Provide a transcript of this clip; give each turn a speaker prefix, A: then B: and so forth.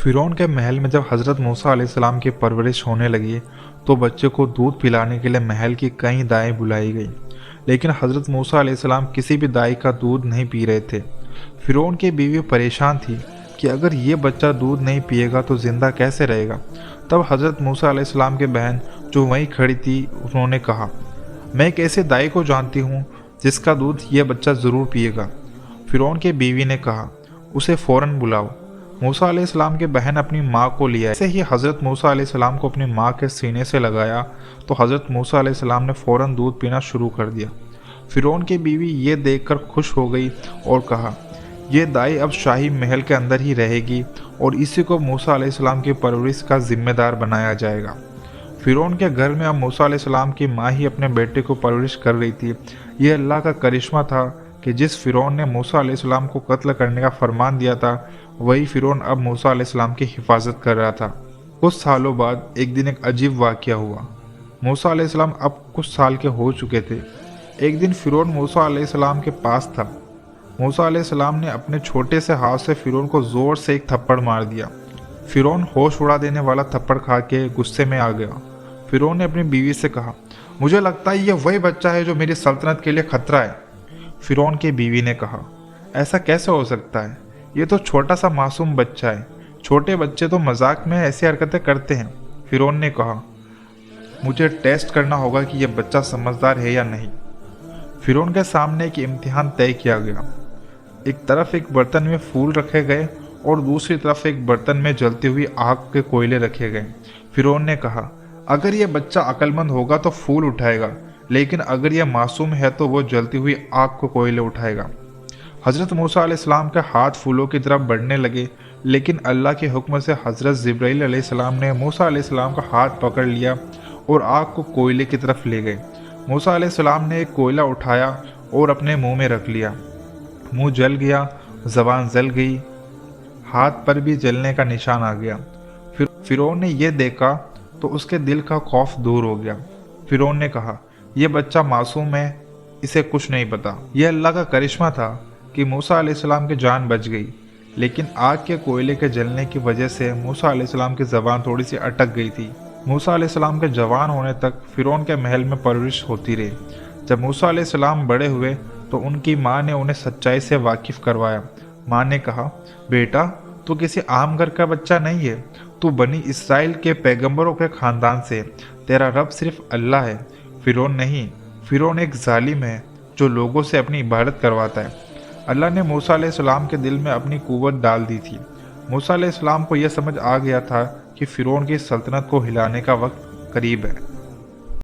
A: फ़िरौन के महल में जब हज़रत मूसा अलैहिस्सलाम की परवरिश होने लगी तो बच्चे को दूध पिलाने के लिए महल की कई दाएँ बुलाई गई, लेकिन हज़रत मूसा अलैहिस्सलाम किसी भी दाई का दूध नहीं पी रहे थे। फ़िरौन की बीवी परेशान थी कि अगर ये बच्चा दूध नहीं पिएगा तो ज़िंदा कैसे रहेगा। तब हज़रत मूसा अलैहिस्सलाम की बहन जो वहीं खड़ी थी उन्होंने कहा, मैं एक ऐसे दाई को जानती हूँ जिसका दूध ये बच्चा ज़रूर पिएगा। फ़िरौन की बीवी ने कहा, उसे फ़ौरन बुलाओ। मूसा अलैहिस्सलाम की बहन अपनी माँ को लिया। ऐसे ही हज़रत मूसा अलैहिस्सलाम को अपनी माँ के सीने से लगाया तो हज़रत मूसा अलैहिस्सलाम ने फ़ौरन दूध पीना शुरू कर दिया। फ़िरौन की बीवी ये देखकर खुश हो गई और कहा, ये दाई अब शाही महल के अंदर ही रहेगी और इसी को मूसा अलैहिस्सलाम की परवरिश का जिम्मेदार बनाया जाएगा। फ़िरौन के घर में अब मूसा अलैहिस्सलाम की माँ ही अपने बेटे को परवरिश कर रही थी। यह अल्लाह का करिश्मा था कि जिस फ़िरौन ने मूसा अलैहिस्सलाम को कत्ल करने का फरमान दिया था, वही फ़िरौन अब मूसा अलैहिस्सलाम की हिफाजत कर रहा था। कुछ सालों बाद एक दिन एक अजीब वाक़या हुआ। मूसा अलैहिस्सलाम अब कुछ साल के हो चुके थे। एक दिन फ़िरौन मूसा अलैहिस्सलाम के पास था। मूसा अलैहिस्सलाम ने अपने छोटे से हाथ से फ़िरौन को ज़ोर से एक थप्पड़ मार दिया। फ़िरौन होश उड़ा देने वाला थप्पड़ खा के गुस्से में आ गया। फ़िरौन ने अपनी बीवी से कहा, मुझे लगता है ये वही बच्चा है जो मेरी सल्तनत के लिए खतरा है। फ़िरौन की बीवी ने कहा, ऐसा कैसे हो सकता है, ये तो छोटा सा मासूम बच्चा है, छोटे बच्चे तो मजाक में ऐसी हरकतें करते हैं। फ़िरौन ने कहा, मुझे टेस्ट करना होगा कि यह बच्चा समझदार है या नहीं। फ़िरौन के सामने एक इम्तिहान तय किया गया। एक तरफ एक बर्तन में फूल रखे गए और दूसरी तरफ एक बर्तन में जलती हुई आग के कोयले रखे गए। फ़िरौन ने कहा, अगर यह बच्चा अक्लमंद होगा तो फूल उठाएगा, लेकिन अगर यह मासूम है तो वो जलती हुई आग को कोयले उठाएगा। हज़रत मूसा अलैहिस्सलाम के हाथ फूलों की तरफ बढ़ने लगे, लेकिन अल्लाह के हुक्म से हज़रत जिब्राईल अलैहिस्सलाम ने मूसा अलैहिस्सलाम का हाथ पकड़ लिया और आग को कोयले की तरफ ले गए। मूसा अलैहिस्सलाम ने एक कोयला उठाया और अपने मुंह में रख लिया। मुंह जल गया, ज़बान जल गई, हाथ पर भी जलने का निशान आ गया। फिर फ़िरौन ने यह देखा तो उसके दिल का खौफ दूर हो गया। फ़िरौन ने कहा, यह बच्चा मासूम है, इसे कुछ नहीं पता। यह अल्लाह का करिश्मा था कि मूसा अलैहिस्सलाम की जान बच गई, लेकिन आग के कोयले के जलने की वजह से मूसा अलैहिस्सलाम की ज़बान थोड़ी सी अटक गई थी। मूसा अलैहिस्सलाम के जवान होने तक फ़िरौन के महल में परवरिश होती रही। जब मूसा अलैहिस्सलाम बड़े हुए तो उनकी माँ ने उन्हें सच्चाई से वाकिफ़ करवाया। माँ ने कहा, बेटा तू किसी आम घर का बच्चा नहीं है, तू बनी इसराइल के पैगंबरों के ख़ानदान से, तेरा रब सिर्फ अल्लाह है, फ़िरौन नहीं। फ़िरौन एक जालिम है जो लोगों से अपनी इबादत करवाता है। अल्लाह ने मूसा अलैहिस्सलाम के दिल में अपनी कुव्वत डाल दी थी। मूसा अलैहिस्सलाम को यह समझ आ गया था कि फ़िरौन की सल्तनत को हिलाने का वक्त करीब है।